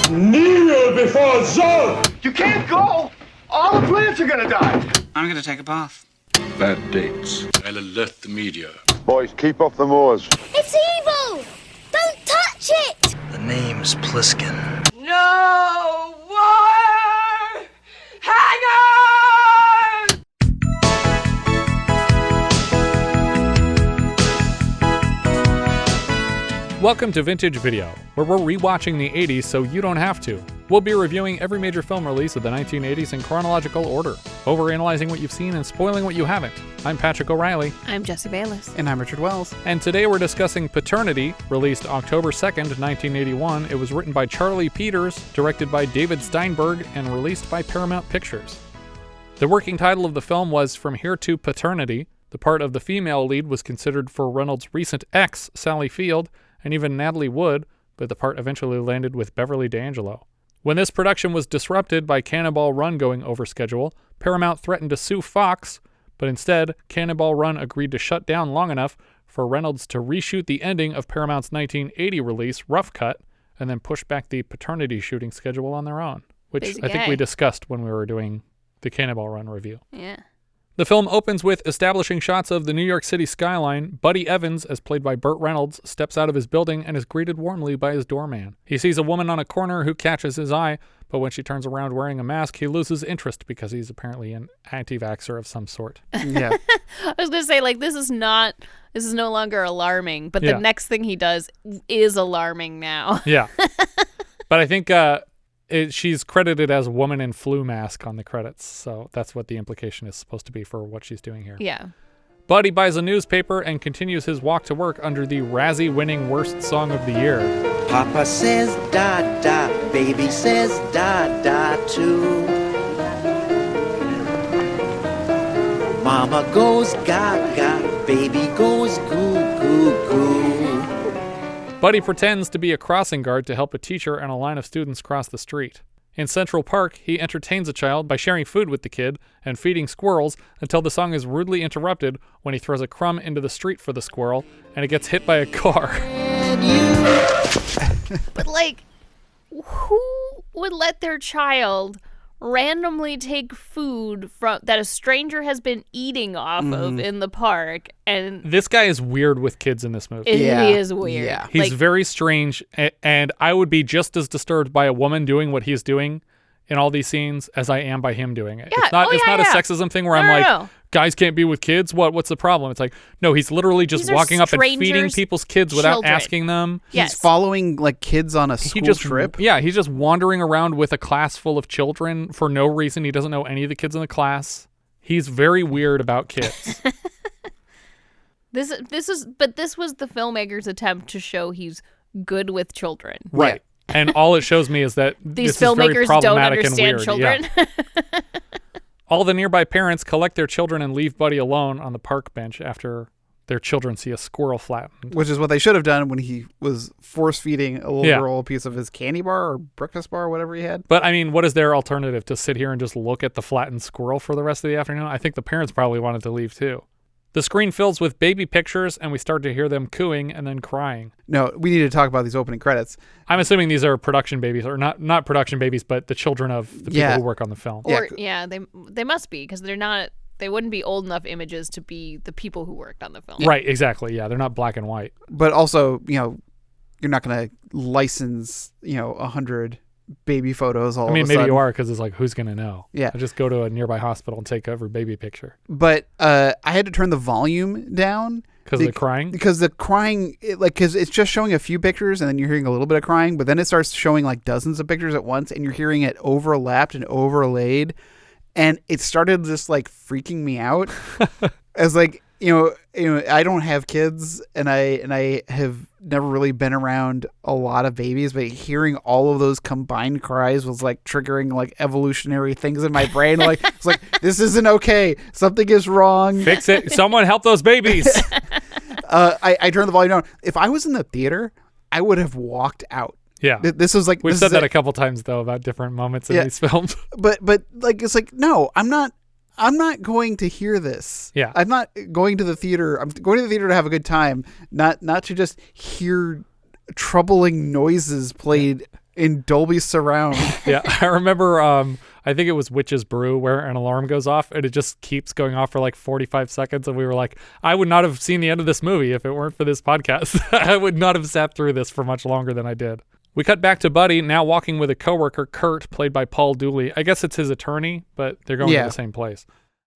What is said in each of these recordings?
Kneel before Zod! You can't go! All the plants are gonna die! I'm gonna take a bath. Bad dates. I'll alert the media. Boys, keep off the moors. It's evil! Don't touch it! The name's Pliskin. No wire hanger! Welcome to Vintage Video, where we're rewatching the 80s so you don't have to. We'll be reviewing every major film release of the 1980s in chronological order, overanalyzing what you've seen and spoiling what you haven't. I'm Patrick O'Reilly. I'm Jesse Bayless. And I'm Richard Wells. And today we're discussing Paternity, released October 2nd, 1981. It was written by Charlie Peters, directed by David Steinberg, and released by Paramount Pictures. The working title of the film was From Here to Paternity. The part of the female lead was considered for Reynolds' recent ex, Sally Field, and even Natalie Wood, but the part eventually landed with Beverly D'Angelo. When this production was disrupted by Cannonball Run going over schedule, Paramount threatened to sue Fox, but instead, Cannonball Run agreed to shut down long enough for Reynolds to reshoot the ending of Paramount's 1980 release, Rough Cut, and then push back the Paternity shooting schedule on their own, which I think we discussed when we were doing the Cannonball Run review. Yeah. The film opens with establishing shots of the New York City skyline. Buddy Evans, as played by Burt Reynolds, steps out of his building and is greeted warmly by his doorman. He sees a woman on a corner who catches his eye, but when she turns around wearing a mask, he loses interest because he's apparently an anti-vaxxer of some sort. Yeah. I was going to say, this is no longer alarming, but the next thing he does is alarming now. Yeah. But I think she's credited as woman in flu mask on the credits, so that's what the implication is supposed to be for what she's doing here. Yeah. Buddy buys a newspaper and continues his walk to work under the Razzie-winning Worst Song of the Year. Papa says da da, baby says da da too. Mama goes gaga, baby goes goo goo goo. Buddy pretends to be a crossing guard to help a teacher and a line of students cross the street. In Central Park, he entertains a child by sharing food with the kid and feeding squirrels until the song is rudely interrupted when he throws a crumb into the street for the squirrel and it gets hit by a car. But who would let their child randomly take food that a stranger has been eating off of in the park? And this guy is weird with kids in this movie. He is weird. Yeah. He's very strange, and I would be just as disturbed by a woman doing what he's doing in all these scenes as I am by him doing it. Yeah. It's not a sexism thing where No. guys can't be with kids. What's the problem? It's like, no, he's literally just walking up and feeding people's kids without asking them. He's following kids on a school trip. Yeah, he's just wandering around with a class full of children for no reason. He doesn't know any of the kids in the class. He's very weird about kids. This was the filmmaker's attempt to show he's good with children. Right. Yeah. And all it shows me is that these this filmmakers is very problematic don't understand and weird. children. Yeah. All the nearby parents collect their children and leave Buddy alone on the park bench after their children see a squirrel flattened. Which is what they should have done when he was force-feeding a little girl a piece of his candy bar or breakfast bar or whatever he had. But, I mean, what is their alternative? To sit here and just look at the flattened squirrel for the rest of the afternoon? I think the parents probably wanted to leave, too. The screen fills with baby pictures, and we start to hear them cooing and then crying. No, we need to talk about these opening credits. I'm assuming these are production babies, or not production babies, but the children of the people who work on the film. Or they must be, because they wouldn't be old enough images to be the people who worked on the film. Right, exactly. Yeah, they're not black and white. But also, you're not going to license, 100 baby photos all of a sudden. Maybe you are, because it's like, who's going to know? Yeah. I just go to a nearby hospital and take every baby picture. But I had to turn the volume down. Because of the crying? Because the crying, because it's just showing a few pictures and then you're hearing a little bit of crying, but then it starts showing dozens of pictures at once and you're hearing it overlapped and overlaid. And it started just freaking me out. As I don't have kids and I have never really been around a lot of babies, but hearing all of those combined cries was triggering evolutionary things in my brain. It's this isn't okay. Something is wrong. Fix it. Someone help those babies. I turned the volume down. If I was in the theater, I would have walked out. Yeah. This was we've said that a couple times though about different moments in these films. But it's no, I'm not going to hear this. Yeah. I'm not going to the theater. I'm going to the theater to have a good time, not to just hear troubling noises played in Dolby Surround. Yeah, I remember, I think it was Witch's Brew where an alarm goes off and it just keeps going off for like 45 seconds. And we were like, I would not have seen the end of this movie if it weren't for this podcast. I would not have sat through this for much longer than I did. We cut back to Buddy, now walking with a coworker, Kurt, played by Paul Dooley. I guess it's his attorney, but they're going to the same place.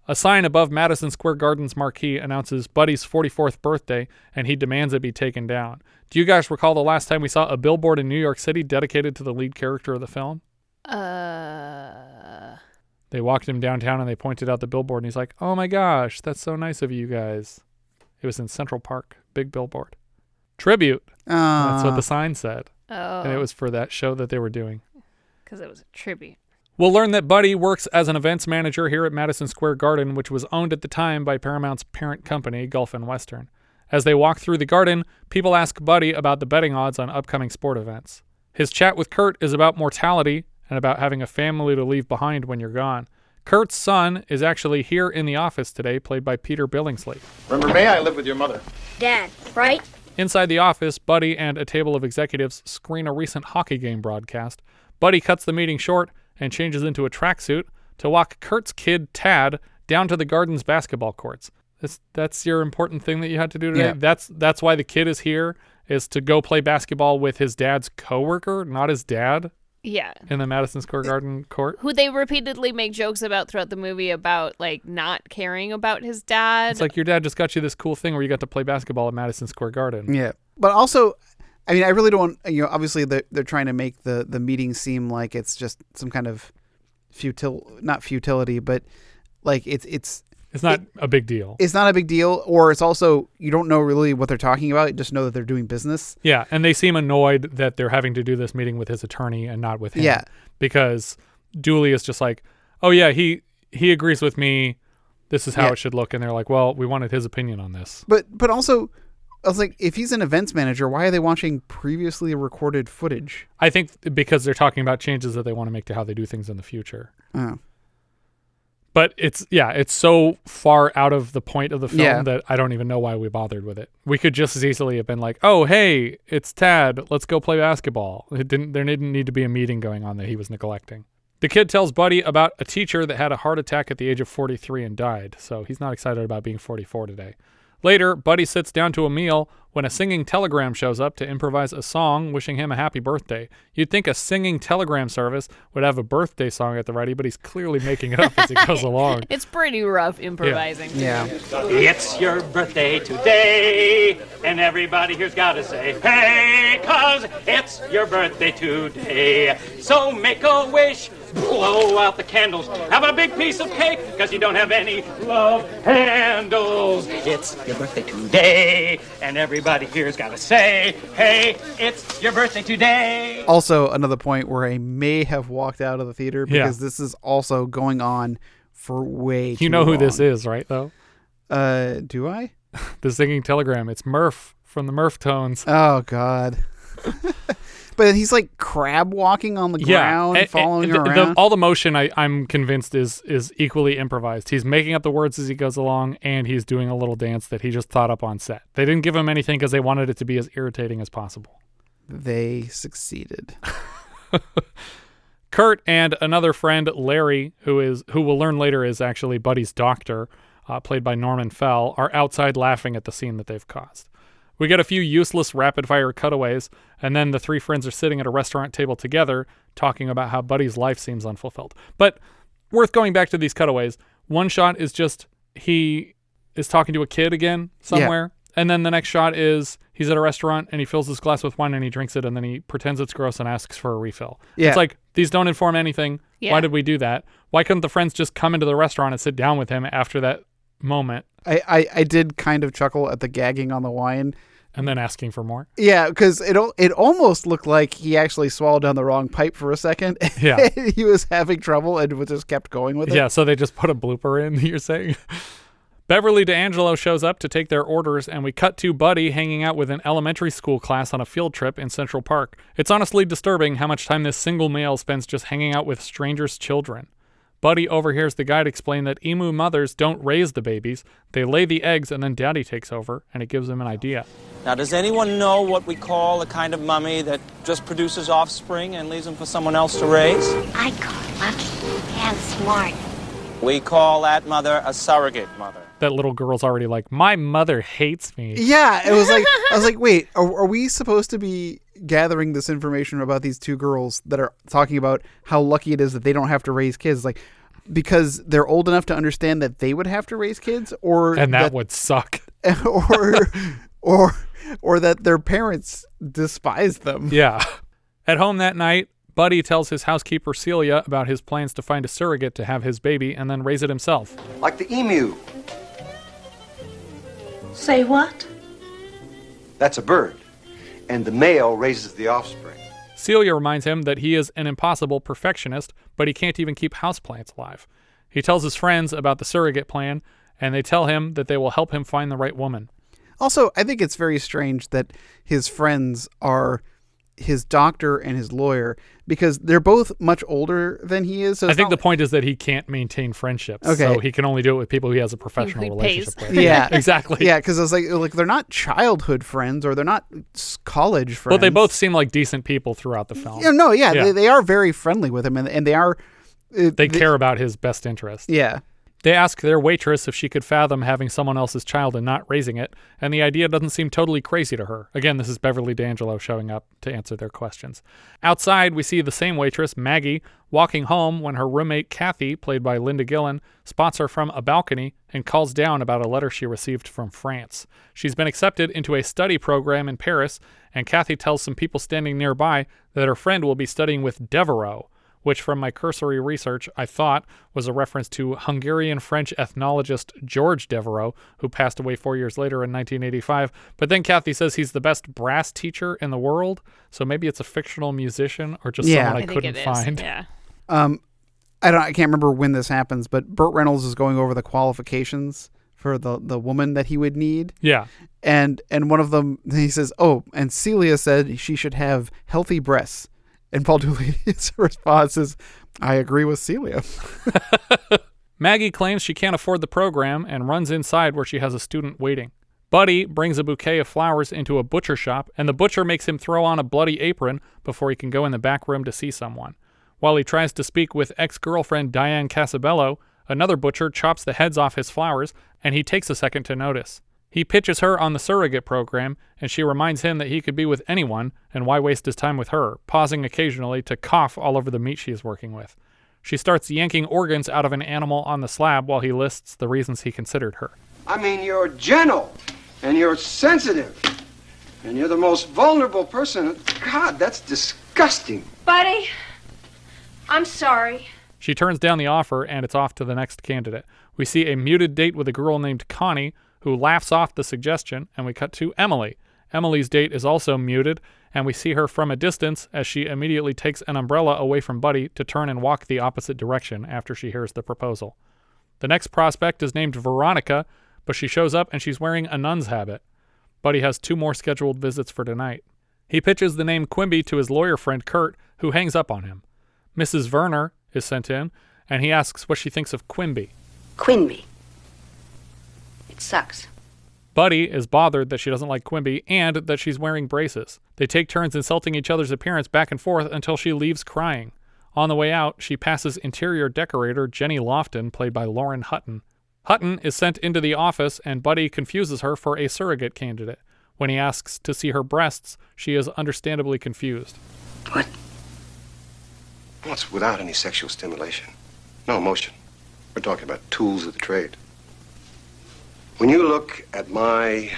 A sign above Madison Square Garden's marquee announces Buddy's 44th birthday, and he demands it be taken down. Do you guys recall the last time we saw a billboard in New York City dedicated to the lead character of the film? They walked him downtown and they pointed out the billboard, and he's like, oh my gosh, that's so nice of you guys. It was in Central Park, big billboard. Tribute. That's what the sign said. Oh. And it was for that show that they were doing. Because it was a tribute. We'll learn that Buddy works as an events manager here at Madison Square Garden, which was owned at the time by Paramount's parent company, Gulf and Western. As they walk through the garden, people ask Buddy about the betting odds on upcoming sport events. His chat with Kurt is about mortality and about having a family to leave behind when you're gone. Kurt's son is actually here in the office today, played by Peter Billingsley. Remember me? I live with your mother. Dad, right? Inside the office, Buddy and a table of executives screen a recent hockey game broadcast. Buddy cuts the meeting short and changes into a tracksuit to walk Kurt's kid, Tad, down to the garden's basketball courts. That's your important thing that you had to do today? Yeah. That's why the kid is here, is to go play basketball with his dad's coworker, not his dad? Yeah. In the Madison Square Garden court? Who they repeatedly make jokes about throughout the movie about, like, not caring about his dad. It's like your dad just got you this cool thing where you got to play basketball at Madison Square Garden. Yeah. But also, I mean, I really don't, obviously they're trying to make the meeting seem like it's just some kind of not futility, but like it's not a big deal. It's not a big deal, or it's also, you don't know really what they're talking about. You just know that they're doing business. Yeah, and they seem annoyed that they're having to do this meeting with his attorney and not with him. Yeah. Because Dooley is just like, oh yeah, he agrees with me. This is how it should look. And they're like, well, we wanted his opinion on this. But also, I was like, if he's an events manager, why are they watching previously recorded footage? I think because they're talking about changes that they want to make to how they do things in the future. Oh. But it's so far out of the point of the film that I don't even know why we bothered with it. We could just as easily have been like, oh, hey, it's Tad. Let's go play basketball. There didn't need to be a meeting going on that he was neglecting. The kid tells Buddy about a teacher that had a heart attack at the age of 43 and died, so he's not excited about being 44 today. Later, Buddy sits down to a meal when a singing telegram shows up to improvise a song wishing him a happy birthday. You'd think a singing telegram service would have a birthday song at the ready, but he's clearly making it up as he goes along. It's pretty rough improvising. Yeah. It's your birthday today, and everybody here's got to say, hey, 'cause it's your birthday today. So make a wish, blow out the candles, have a big piece of cake, 'cause you don't have any love handles. It's your birthday today, and everybody here's got to say, hey, it's your birthday today. Also, another point where I may have walked out of the theater because this is also going on for way too long. You know who this is, right, though? Do I? The singing telegram. It's Murph from the Murph Tones. Oh, God. But he's like crab walking on the ground, following around. All the motion, I'm convinced, is equally improvised. He's making up the words as he goes along, and he's doing a little dance that he just thought up on set. They didn't give him anything because they wanted it to be as irritating as possible. They succeeded. Kurt and another friend, Larry, who we'll learn later is actually Buddy's doctor, played by Norman Fell, are outside laughing at the scene that they've caused. We get a few useless rapid-fire cutaways, and then the three friends are sitting at a restaurant table together talking about how Buddy's life seems unfulfilled. But worth going back to these cutaways, one shot is just he is talking to a kid again somewhere, and then the next shot is he's at a restaurant and he fills his glass with wine and he drinks it and then he pretends it's gross and asks for a refill. Yeah. It's like, these don't inform anything. Yeah. Why did we do that? Why couldn't the friends just come into the restaurant and sit down with him after that moment? I did kind of chuckle at the gagging on the wine. And then asking for more? Yeah, because it almost looked like he actually swallowed down the wrong pipe for a second. Yeah. He was having trouble and just kept going with it. Yeah, so they just put a blooper in, you're saying? Beverly D'Angelo shows up to take their orders, and we cut to Buddy hanging out with an elementary school class on a field trip in Central Park. It's honestly disturbing how much time this single male spends just hanging out with strangers' children. Buddy overhears the guide explain that emu mothers don't raise the babies. They lay the eggs and then Daddy takes over, and it gives him an idea. Now, does anyone know what we call a kind of mummy that just produces offspring and leaves them for someone else to raise? I call lucky and smart. We call that mother a surrogate mother. That little girl's already like, my mother hates me. Yeah, it was like, I was like, wait, are we supposed to be gathering this information about these two girls that are talking about how lucky it is that they don't have to raise kids? Like, because they're old enough to understand that they would have to raise kids, or and that would suck. or that their parents despise them. Yeah. At home that night, Buddy tells his housekeeper Celia about his plans to find a surrogate to have his baby and then raise it himself. Like the emu. Say what? That's a bird. And the male raises the offspring. Celia reminds him that he is an impossible perfectionist, but he can't even keep houseplants alive. He tells his friends about the surrogate plan, and they tell him that they will help him find the right woman. Also, I think it's very strange that his friends are his doctor and his lawyer, because they're both much older than he is. So I think the point is that he can't maintain friendships. Okay. So he can only do it with people he has a professional relationship with. Yeah, exactly. Yeah, because I was like they're not childhood friends or they're not college friends. But they both seem like decent people throughout the film. Yeah, they are very friendly with him, and they are. They care about his best interest. Yeah. They ask their waitress if she could fathom having someone else's child and not raising it, and the idea doesn't seem totally crazy to her. Again, this is Beverly D'Angelo showing up to answer their questions. Outside, we see the same waitress, Maggie, walking home when her roommate, Kathy, played by Linda Gillen, spots her from a balcony and calls down about a letter she received from France. She's been accepted into a study program in Paris, and Kathy tells some people standing nearby that her friend will be studying with Devereux, which from my cursory research I thought was a reference to Hungarian-French ethnologist George Devereux, who passed away 4 years later in 1985. But then Kathy says he's the best brass teacher in the world, so maybe it's a fictional musician or just someone I couldn't find. Yeah. I can't remember when this happens, but Burt Reynolds is going over the qualifications for the woman that he would need. Yeah. And one of them, he says, and Celia said she should have healthy breasts. And Paul Dooley's response is, I agree with Celia. Maggie claims she can't afford the program and runs inside where she has a student waiting. Buddy brings a bouquet of flowers into a butcher shop, and the butcher makes him throw on a bloody apron before he can go in the back room to see someone. While he tries to speak with ex-girlfriend Diane Casabello, another butcher chops the heads off his flowers, and he takes a second to notice. He pitches her on the surrogate program, and she reminds him that he could be with anyone, and why waste his time with her, pausing occasionally to cough all over the meat she is working with. She starts yanking organs out of an animal on the slab while he lists the reasons he considered her. I mean, you're gentle, and you're sensitive, and you're the most vulnerable person. God, that's disgusting. Buddy, I'm sorry. She turns down the offer, and it's off to the next candidate. We see a muted date with a girl named Connie, who laughs off the suggestion, and we cut to Emily. Emily's date is also muted, and we see her from a distance as she immediately takes an umbrella away from Buddy to turn and walk the opposite direction after she hears the proposal. The next prospect is named Veronica, but she shows up and she's wearing a nun's habit. Buddy has 2 more scheduled visits for tonight. He pitches the name Quimby to his lawyer friend Kurt, who hangs up on him. Mrs. Werner is sent in, and he asks what she thinks of Quimby. Quimby. Sucks. Buddy is bothered that she doesn't like Quimby and that she's wearing braces. They take turns insulting each other's appearance back and forth until she leaves crying. On the way out, she passes interior decorator Jenny Lofton, played by Lauren Hutton. Hutton is sent into the office and Buddy confuses her for a surrogate candidate. When he asks to see her breasts, she is understandably confused. What? Well, it's without any sexual stimulation. No emotion. We're talking about tools of the trade. When you look at my...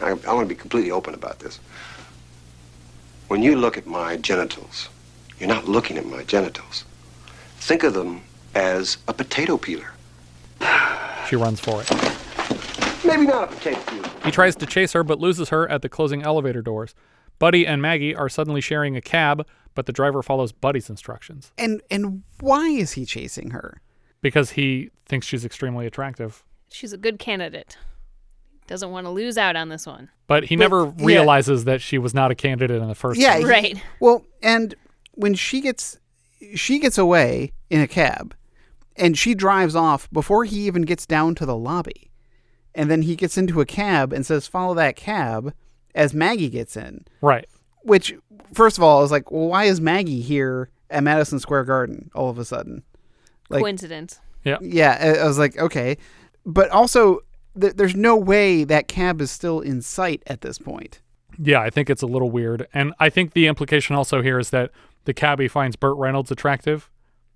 I want to be completely open about this. When you look at my genitals, you're not looking at my genitals. Think of them as a potato peeler. She runs for it. Maybe not a potato peeler. He tries to chase her but loses her at the closing elevator doors. Buddy and Maggie are suddenly sharing a cab, but the driver follows Buddy's instructions. And why is he chasing her? Because he thinks she's extremely attractive. She's a good candidate. Doesn't want to lose out on this one. But he never realizes that she was not a candidate in the first place. Right. Well, and when she gets away in a cab, and she drives off before he even gets down to the lobby, and then he gets into a cab and says, "Follow that cab," as Maggie gets in. Right. Which, first of all, I was like, well, why is Maggie here at Madison Square Garden all of a sudden? Like, coincidence. Yeah. Yeah, I was like, okay. But also, there's no way that cab is still in sight at this point. Yeah, I think it's a little weird. And I think the implication also here is that the cabbie finds Burt Reynolds attractive,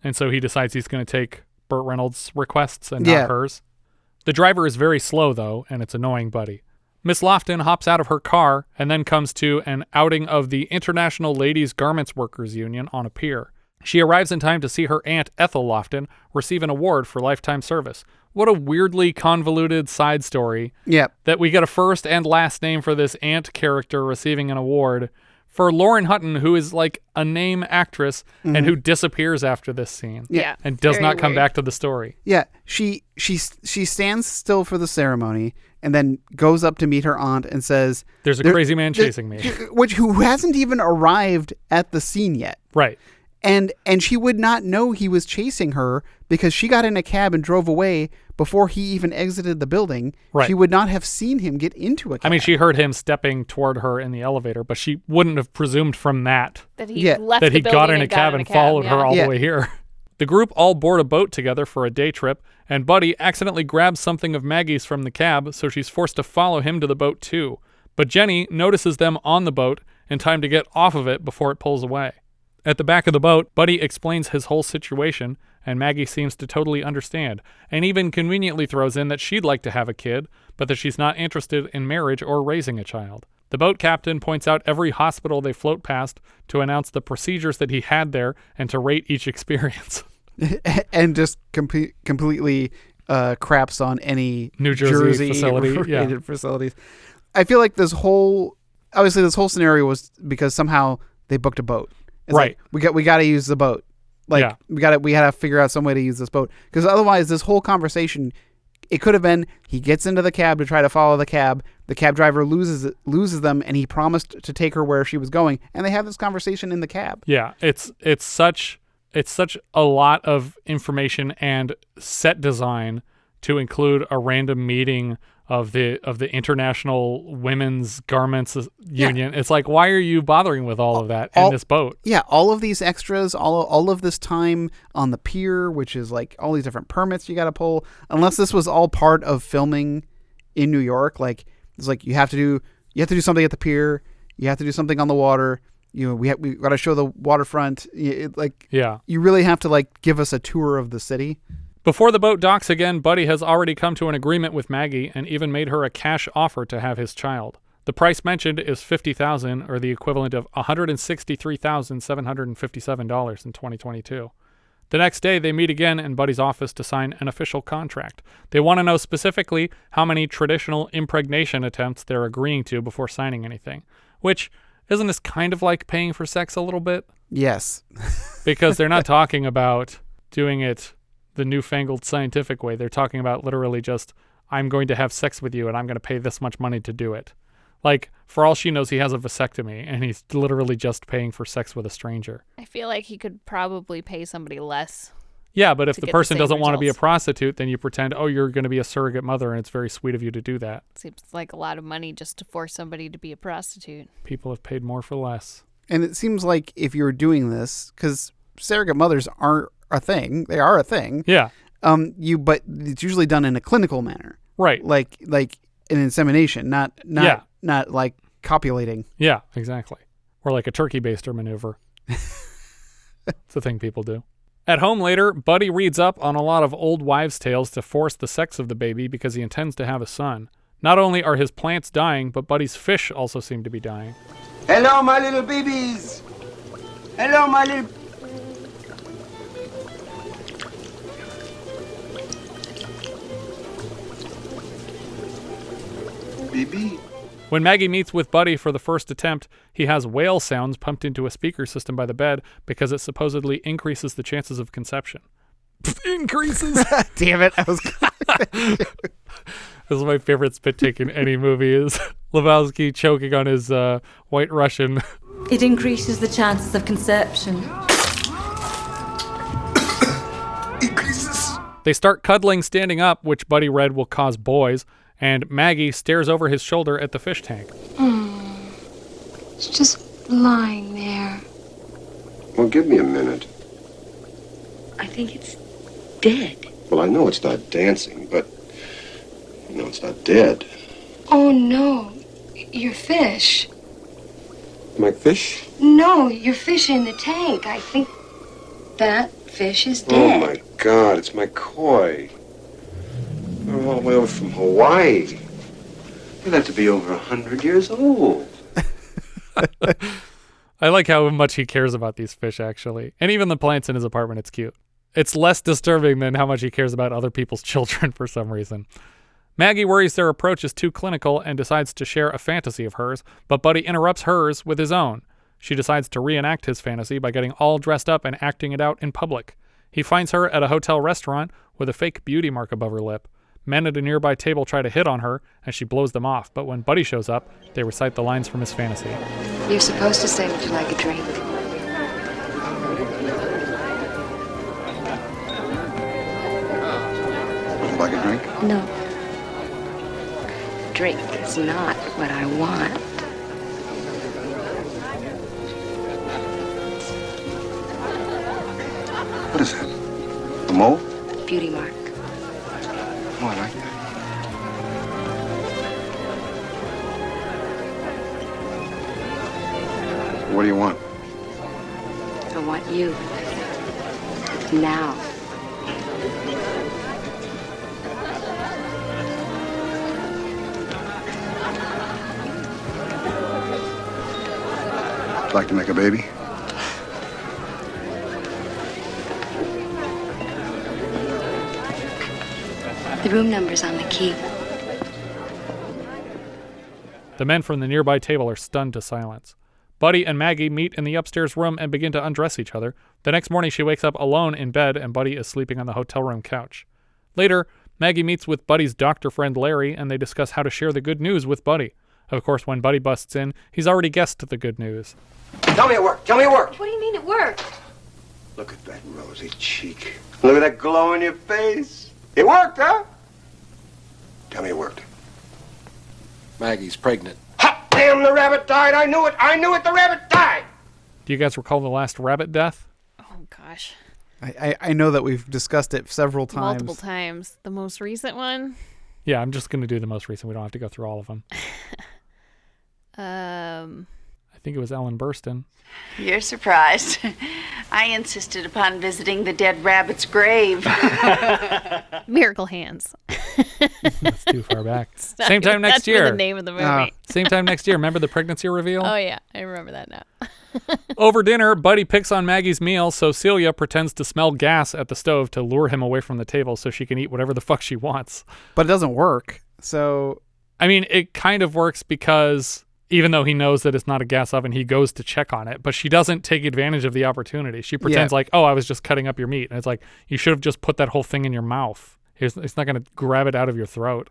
and so he decides he's going to take Burt Reynolds' requests and not hers. The driver is very slow, though, and it's annoying Buddy. Miss Lofton hops out of her car and then comes to an outing of the International Ladies Garments Workers Union on a pier. She arrives in time to see her aunt Ethel Lofton receive an award for lifetime service. What a weirdly convoluted side story. Yep. That we get a first and last name for this aunt character receiving an award for Lauren Hutton, who is like a name actress and who disappears after this scene. Yeah. And does not come weird. back to the story. Yeah, she stands still for the ceremony and then goes up to meet her aunt and says, "There's a crazy man chasing me," who hasn't even arrived at the scene yet. Right. And she would not know he was chasing her because she got in a cab and drove away before he even exited the building. Right. She would not have seen him get into a cab. I mean, she heard him stepping toward her in the elevator, but she wouldn't have presumed from that That he left that the he building got in a cab and followed her all the way here. The group all board a boat together for a day trip, and Buddy accidentally grabs something of Maggie's from the cab, so she's forced to follow him to the boat too. But Jenny notices them on the boat in time to get off of it before it pulls away. At the back of the boat, Buddy explains his whole situation, and Maggie seems to totally understand, and even conveniently throws in that she'd like to have a kid, but that she's not interested in marriage or raising a child. The boat captain points out every hospital they float past to announce the procedures that he had there and to rate each experience. And just completely craps on any New Jersey facility. related facilities. I feel like this whole scenario was because somehow they booked a boat. It's right. Like, we got to use the boat. Like we got to figure out some way to use this boat, because otherwise this whole conversation, it could have been he gets into the cab to try to follow the cab driver loses them, and he promised to take her where she was going, and they have this conversation in the cab. Yeah, it's such a lot of information and set design to include a random meeting of the International Women's Garments Union. It's like, why are you bothering with all of that in this boat? Yeah, all of these extras, all of this time on the pier, which is like all these different permits you got to pull. Unless this was all part of filming in New York, like it's like you have to do something at the pier, you have to do something on the water. You know, we got to show the waterfront. You really have to like give us a tour of the city. Before the boat docks again, Buddy has already come to an agreement with Maggie and even made her a cash offer to have his child. The price mentioned is $50,000, or the equivalent of $163,757 in 2022. The next day, they meet again in Buddy's office to sign an official contract. They want to know specifically how many traditional impregnation attempts they're agreeing to before signing anything. Which, isn't this kind of like paying for sex a little bit? Yes. Because they're not talking about doing it the newfangled scientific way. They're talking about literally just, I'm going to have sex with you and I'm going to pay this much money to do it. Like, for all she knows, he has a vasectomy and he's literally just paying for sex with a stranger. I feel like he could probably pay somebody less. Yeah, but if the person doesn't want to be a results. prostitute, then you pretend, oh, you're going to be a surrogate mother, and it's very sweet of you to do that. Seems like a lot of money just to force somebody to be a prostitute. People have paid more for less. And it seems like if you're doing this, because surrogate mothers aren't a thing, they are a thing. Yeah. But it's usually done in a clinical manner. Right. Like an insemination, not like copulating. Yeah, exactly. Or like a turkey baster maneuver. It's a thing people do. At home later, Buddy reads up on a lot of old wives' tales to force the sex of the baby because he intends to have a son. Not only are his plants dying, but Buddy's fish also seem to be dying. Hello, my little babies. Hello, my little... Baby. When Maggie meets with Buddy for the first attempt, he has whale sounds pumped into a speaker system by the bed because it supposedly increases the chances of conception. Increases? Damn it. This is my favorite spit take in any movie, is Lebowski choking on his White Russian. It increases the chances of conception. They start cuddling standing up, which Buddy read will cause boys, and Maggie stares over his shoulder at the fish tank. It's just lying there. Well, give me a minute. I think it's dead. Well, I know it's not dancing, but no, it's not dead. Oh, no. Your fish. My fish? No, your fish in the tank. I think that fish is Oh, dead. my God, it's my koi. They're all the way over from Hawaii. They'd have to be over 100 years old. I like how much he cares about these fish, actually. And even the plants in his apartment, it's cute. It's less disturbing than how much he cares about other people's children for some reason. Maggie worries their approach is too clinical and decides to share a fantasy of hers, but Buddy interrupts hers with his own. She decides to reenact his fantasy by getting all dressed up and acting it out in public. He finds her at a hotel restaurant with a fake beauty mark above her lip. Men at a nearby table try to hit on her, and she blows them off, but when Buddy shows up, they recite the lines from his fantasy. You're supposed to say, would you like a drink? Would you like a drink? No. Drink is not what I want. What is that? A mole? Beauty mark. Oh, I like that. What do you want? I want you. Now. Like to make a baby? The room number's on the key. The men from the nearby table are stunned to silence. Buddy and Maggie meet in the upstairs room and begin to undress each other. The next morning, she wakes up alone in bed, and Buddy is sleeping on the hotel room couch. Later, Maggie meets with Buddy's doctor friend Larry, and they discuss how to share the good news with Buddy. Of course, when Buddy busts in, he's already guessed the good news. Tell me it worked. Tell me it worked. What do you mean it worked? Look at that rosy cheek. Look at that glow in your face. It worked, huh? Tell me it worked. Maggie's pregnant. Hot damn, the rabbit died. I knew it. I knew it. The rabbit died. Do you guys recall the last rabbit death? Oh, gosh. I know that we've discussed it several times. Multiple times. The most recent one? Yeah, I'm just going to do the most recent. We don't have to go through all of them. I think it was Ellen Burstyn. You're surprised. I insisted upon visiting the dead rabbit's grave. Miracle Hands. That's too far back. Same time next year. That's the name of the movie. Same time next year. Remember the pregnancy reveal? Oh, yeah. I remember that now. Over dinner, Buddy picks on Maggie's meal, so Celia pretends to smell gas at the stove to lure him away from the table so she can eat whatever the fuck she wants. But it doesn't work. So, I mean, it kind of works because even though he knows that it's not a gas oven, he goes to check on it, but she doesn't take advantage of the opportunity. She pretends like, oh, I was just cutting up your meat. And it's like, you should have just put that whole thing in your mouth. It's not going to grab it out of your throat.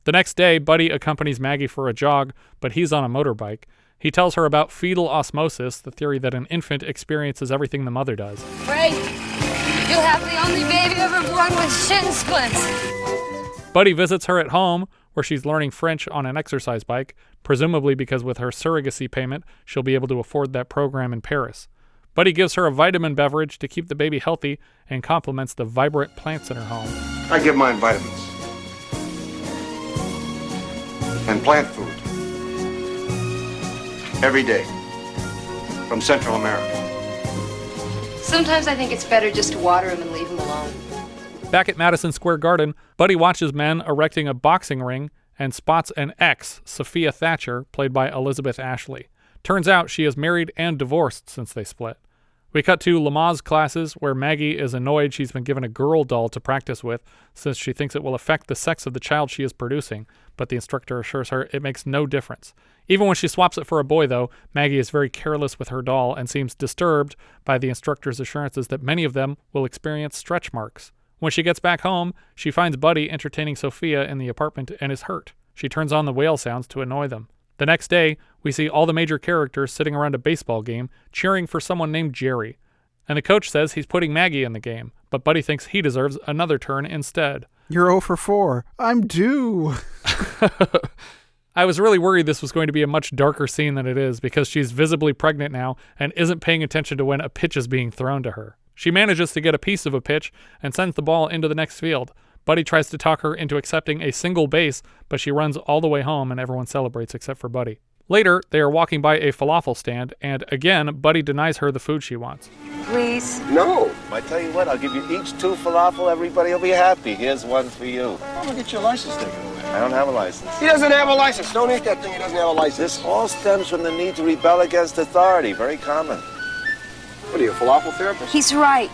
The next day, Buddy accompanies Maggie for a jog, but he's on a motorbike. He tells her about fetal osmosis, the theory that an infant experiences everything the mother does. Frank, you'll have the only baby ever born with shin splints. Buddy visits her at home, where she's learning French on an exercise bike, presumably because with her surrogacy payment, she'll be able to afford that program in Paris. Buddy gives her a vitamin beverage to keep the baby healthy and compliments the vibrant plants in her home. I give mine vitamins. And plant food. Every day. From Central America. Sometimes I think it's better just to water him and leave him alone. Back at Madison Square Garden, Buddy watches men erecting a boxing ring and spots an ex, Sophia Thatcher, played by Elizabeth Ashley. Turns out she is married and divorced since they split. We cut to Lamaze classes, where Maggie is annoyed she's been given a girl doll to practice with since she thinks it will affect the sex of the child she is producing, but the instructor assures her it makes no difference. Even when she swaps it for a boy, though, Maggie is very careless with her doll and seems disturbed by the instructor's assurances that many of them will experience stretch marks. When she gets back home, she finds Buddy entertaining Sophia in the apartment and is hurt. She turns on the whale sounds to annoy them. The next day, we see all the major characters sitting around a baseball game cheering for someone named Jerry. And the coach says he's putting Maggie in the game, but Buddy thinks he deserves another turn instead. You're 0 for 4. I'm due. I was really worried this was going to be a much darker scene than it is because she's visibly pregnant now and isn't paying attention to when a pitch is being thrown to her. She manages to get a piece of a pitch and sends the ball into the next field. Buddy tries to talk her into accepting a single base, but she runs all the way home and everyone celebrates except for Buddy. Later, they are walking by a falafel stand, and again, Buddy denies her the food she wants. Please. No. I tell you what, I'll give you each 2 falafel. Everybody will be happy. Here's one for you. I'm gonna get your license taken away. I don't have a license. He doesn't have a license. Don't eat that thing. He doesn't have a license. This all stems from the need to rebel against authority. Very common. What are you, a falafel therapist? He's right.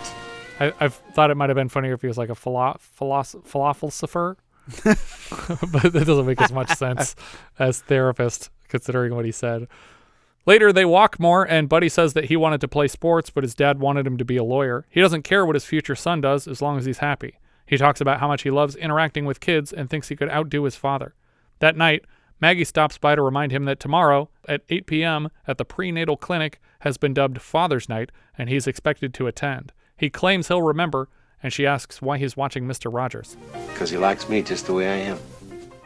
I've thought it might have been funnier if he was like a falafel-sipher, but that doesn't make as much sense as therapist, considering what he said. Later, they walk more, and Buddy says that he wanted to play sports, but his dad wanted him to be a lawyer. He doesn't care what his future son does as long as he's happy. He talks about how much he loves interacting with kids and thinks he could outdo his father. That night, Maggie stops by to remind him that tomorrow, at 8 p.m., at the prenatal clinic, has been dubbed Father's Night, and he's expected to attend. He claims he'll remember, and she asks why he's watching Mr. Rogers. Because he likes me just the way I am.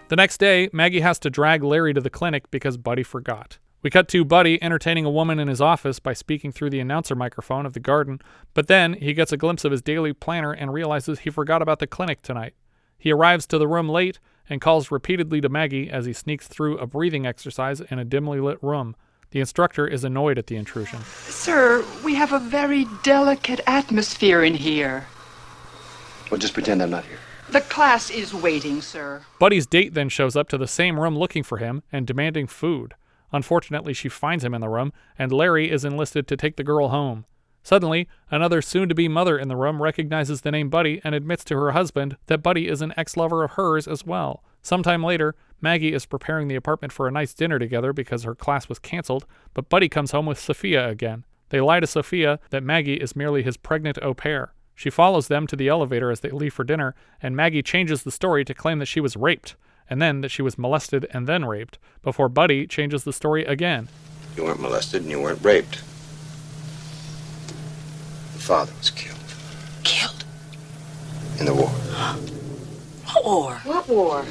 The next day, Maggie has to drag Larry to the clinic because Buddy forgot. We cut to Buddy entertaining a woman in his office by speaking through the announcer microphone of the garden, but then he gets a glimpse of his daily planner and realizes he forgot about the clinic tonight. He arrives to the room late and calls repeatedly to Maggie as he sneaks through a breathing exercise in a dimly lit room. The instructor is annoyed at the intrusion. Sir, we have a very delicate atmosphere in here. Well, just pretend I'm not here. The class is waiting, sir. Buddy's date then shows up to the same room looking for him and demanding food. Unfortunately, she finds him in the room, and Larry is enlisted to take the girl home. Suddenly, another soon-to-be mother in the room recognizes the name Buddy and admits to her husband that Buddy is an ex-lover of hers as well. Sometime later, Maggie is preparing the apartment for a nice dinner together because her class was canceled, but Buddy comes home with Sophia again. They lie to Sophia that Maggie is merely his pregnant au pair. She follows them to the elevator as they leave for dinner, and Maggie changes the story to claim that she was raped, and then that she was molested and then raped, before Buddy changes the story again. You weren't molested and you weren't raped. The father was killed. Killed? In the war. What war? What war?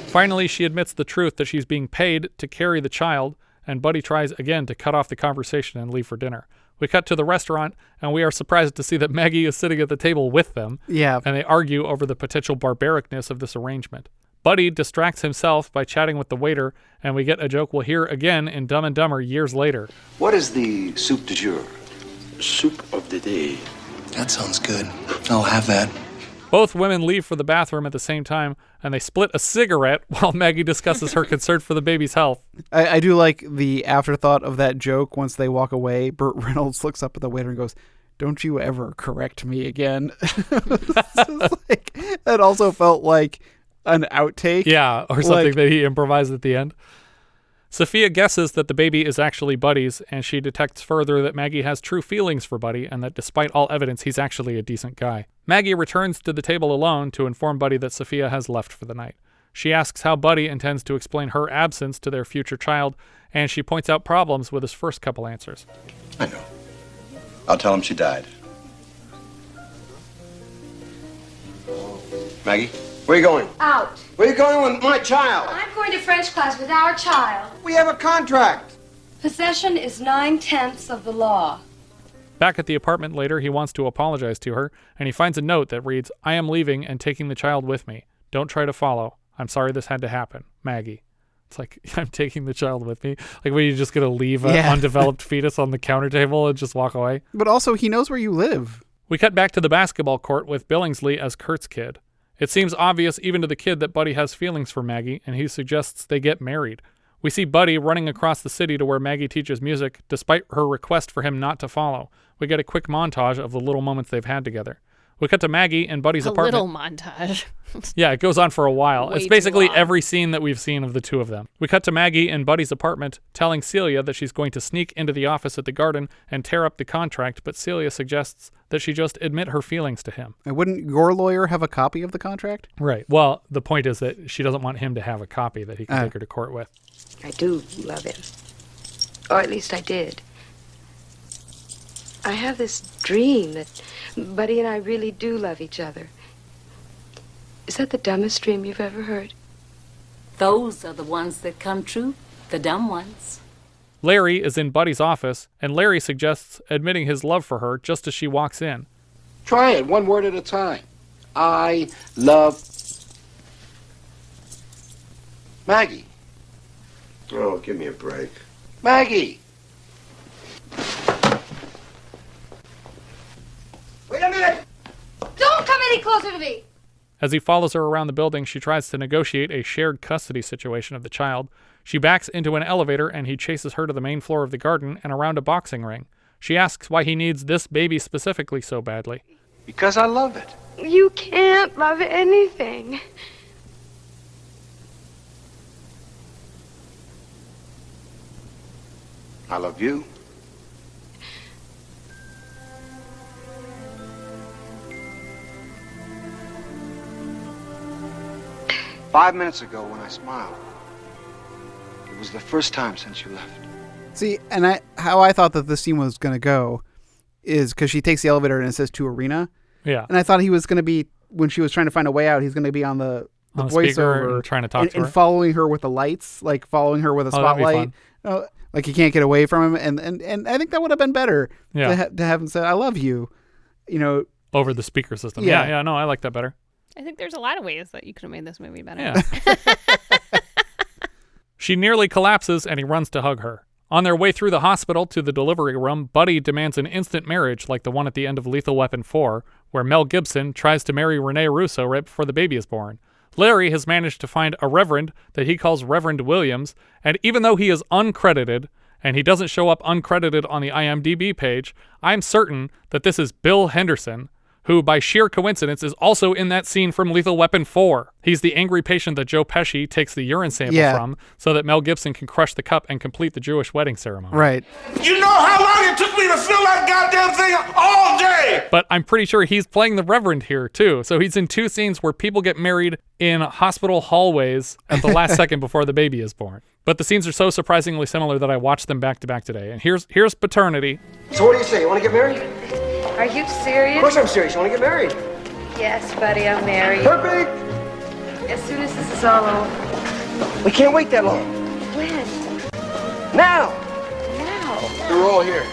Finally, she admits the truth that she's being paid to carry the child, and Buddy tries again to cut off the conversation and leave for dinner. We cut to the restaurant, and we are surprised to see that Maggie is sitting at the table with them, and they argue over the potential barbaricness of this arrangement. Buddy distracts himself by chatting with the waiter, and we get a joke we'll hear again in Dumb and Dumber years later. What is the soup du jour? Soup of the day. That sounds good. I'll have that. Both women leave for the bathroom at the same time, and they split a cigarette while Maggie discusses her concern for the baby's health. I do like the afterthought of that joke once they walk away. Burt Reynolds looks up at the waiter and goes, "Don't you ever correct me again." That also felt like an outtake. Yeah, or something that he improvised at the end. Sophia guesses that the baby is actually Buddy's, and she detects further that Maggie has true feelings for Buddy and that despite all evidence, he's actually a decent guy. Maggie returns to the table alone to inform Buddy that Sophia has left for the night. She asks how Buddy intends to explain her absence to their future child, and she points out problems with his first couple answers. I know. I'll tell him she died. Maggie? Where are you going? Out. Where are you going with my child? I'm going to French class with our child. We have a contract. Possession is 9/10 of the law. Back at the apartment later, he wants to apologize to her, and he finds a note that reads, "I am leaving and taking the child with me. Don't try to follow. I'm sorry this had to happen. Maggie." It's like, I'm taking the child with me. Like, were you just going to leave an undeveloped fetus on the counter table and just walk away? But also, he knows where you live. We cut back to the basketball court with Billingsley as Kurt's kid. It seems obvious even to the kid that Buddy has feelings for Maggie, and he suggests they get married. We see Buddy running across the city to where Maggie teaches music, despite her request for him not to follow. We get a quick montage of the little moments they've had together. We cut to Maggie and Buddy's apartment. A little montage. Yeah, it goes on for a while. Way It's basically too long. every scene that we've seen of the two of them. We cut to Maggie in Buddy's apartment, telling Celia that she's going to sneak into the office at the garden and tear up the contract, but Celia suggests that she just admit her feelings to him. And wouldn't your lawyer have a copy of the contract? Right. Well, the point is that she doesn't want him to have a copy that he can take her to court with. I do love him. Or at least I did. I have this dream that Buddy and I really do love each other. Is that the dumbest dream you've ever heard? Those are the ones that come true, the dumb ones. Larry is in Buddy's office, and Larry suggests admitting his love for her just as she walks in. Try it, one word at a time. I love Maggie. Oh, give me a break. Maggie! Wait a minute! Don't come any closer to me! As he follows her around the building, she tries to negotiate a shared custody situation of the child. She backs into an elevator, and he chases her to the main floor of the garden and around a boxing ring. She asks why he needs this baby specifically so badly. Because I love it. You can't love anything. I love you. Five minutes ago when I smiled, it was the first time since you left. See, and how I thought that this scene was going to go is because she takes the elevator and it says to Arena. Yeah. And I thought he was going to be, when she was trying to find a way out, he's going to be on the voiceover and trying to talk to her. And following her with the lights, like following her with a spotlight. Like he can't get away from him. And I think that would have been better to have him say, I love you, over the speaker system. Yeah. Yeah, no, I like that better. I think there's a lot of ways that you could have made this movie better. Yeah. She nearly collapses, and he runs to hug her. On their way through the hospital to the delivery room, Buddy demands an instant marriage like the one at the end of Lethal Weapon 4, where Mel Gibson tries to marry Rene Russo right before the baby is born. Larry has managed to find a reverend that he calls Reverend Williams, and even though he is uncredited, and he doesn't show up uncredited on the IMDb page, I'm certain that this is Bill Henderson, who, by sheer coincidence, is also in that scene from Lethal Weapon 4. He's the angry patient that Joe Pesci takes the urine sample from so that Mel Gibson can crush the cup and complete the Jewish wedding ceremony. Right. You know how long it took me to fill that goddamn thing all day? But I'm pretty sure he's playing the Reverend here, too. So he's in two scenes where people get married in hospital hallways at the last second before the baby is born. But the scenes are so surprisingly similar that I watched them back to back today. And here's Paternity. So what do you say? You want to get married? Are you serious? Of course I'm serious. You want to get married? Yes, buddy, I'll marry you. Perfect. As soon as this is all over. We can't wait that long. When? Now. Now. They're all here.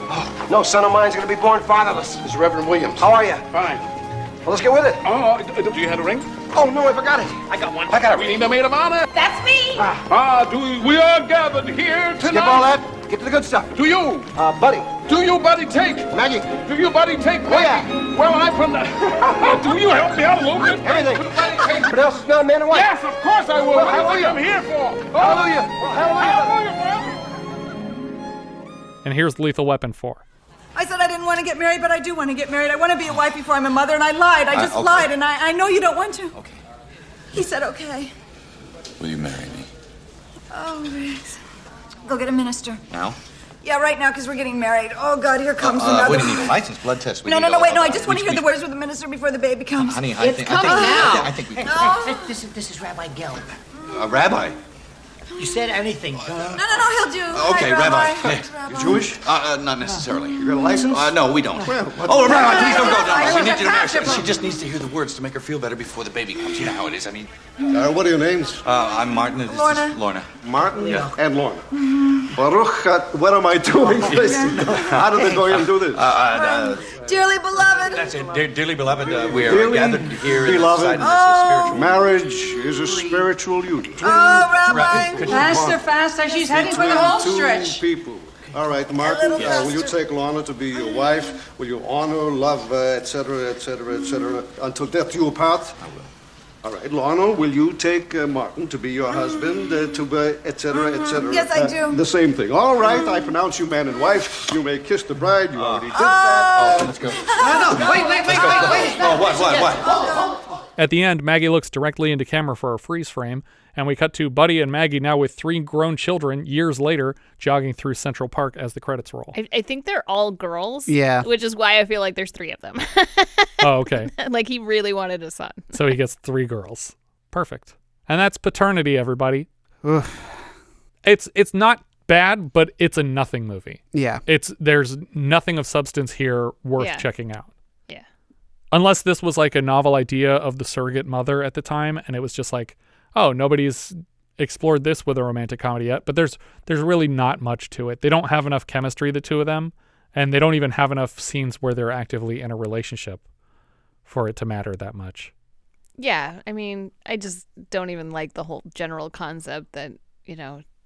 Oh, no son of mine's going to be born fatherless. This is Reverend Williams. How are you? Fine. Well, let's get with it. Oh, do you have a ring? Oh, no, I forgot it. I got one. I got a We ring. need a maid of honor. That's me! We are gathered here tonight. Skip all that. Get to the good stuff. Do you? Buddy. Do you, buddy, take? Maggie. Do you, buddy, take? Oh, yeah. Well, I'm from the... Do you help me out a little bit? Everything. Buddy, take. But else is not a man and wife. Yes, of course I will. Well, What do you hallelujah. think I'm here for? Hallelujah. Well, Hallelujah, And here's Lethal Weapon 4. I said I didn't want to get married, but I do want to get married. I want to be a wife before I'm a mother, and I lied. I just lied, and I know you don't want to. Okay. He said okay. Will you marry me? Oh, Riggs. Go get a minister. Now? Yeah, right now, because we're getting married. Oh, God, here comes another. What do you need? License, blood test. No, wait, no. I just want to hear the words with the minister before the baby comes. Honey, it's coming now. now. I think we can. Oh. This is Rabbi Gelb. A rabbi? You said anything. No, he'll do. Okay, Hi, Rabbi. Rabbi. You're Jewish? Not necessarily. You got a license? No, we don't. Well, oh, Rabbi, please don't go down. I We need you to marry. have She just needs to hear the words to make her feel better before the baby comes. You know how it is. I mean... what are your names? I'm Martin. This is Lorna. Lorna. Martin Yeah. and Lorna. Baruch, what am I doing? Listen, how do they go here and do this? Dearly beloved. That's it. Dearly beloved, we are Dearly gathered here beloved. inside of this spiritual... Marriage is a spiritual union. Oh, Rabbi. Could you- Faster. She's heading for the home Two stretch. people. All right, Martin, little will you faster. take Lorna to be your wife? Will you honor, love, etc., etc., etc., until death do you apart? I will. All right, Lorna, will you take Martin to be your husband, etc., etc.? Yes, I do. The same thing. All right, I pronounce you man and wife. You may kiss the bride. You already did Oh. that. Let's go. No, wait. Oh, what? At the end, Maggie looks directly into camera for a freeze frame, and we cut to Buddy and Maggie now with 3 grown children years later jogging through Central Park as the credits roll. I think they're all girls. Yeah. Which is why I feel like there's 3 of them. Oh, okay. Like he really wanted a son. So he gets 3 girls. Perfect. And that's Paternity, everybody. Ugh. It's not bad, but it's a nothing movie. Yeah. There's nothing of substance here worth Yeah. checking out. Yeah. Unless this was like a novel idea of the surrogate mother at the time, and it was just like, oh, nobody's explored this with a romantic comedy yet. But there's really not much to it. They don't have enough chemistry, the two of them, and they don't even have enough scenes where they're actively in a relationship for it to matter that much. Yeah, I mean, I just don't even like the whole general concept that,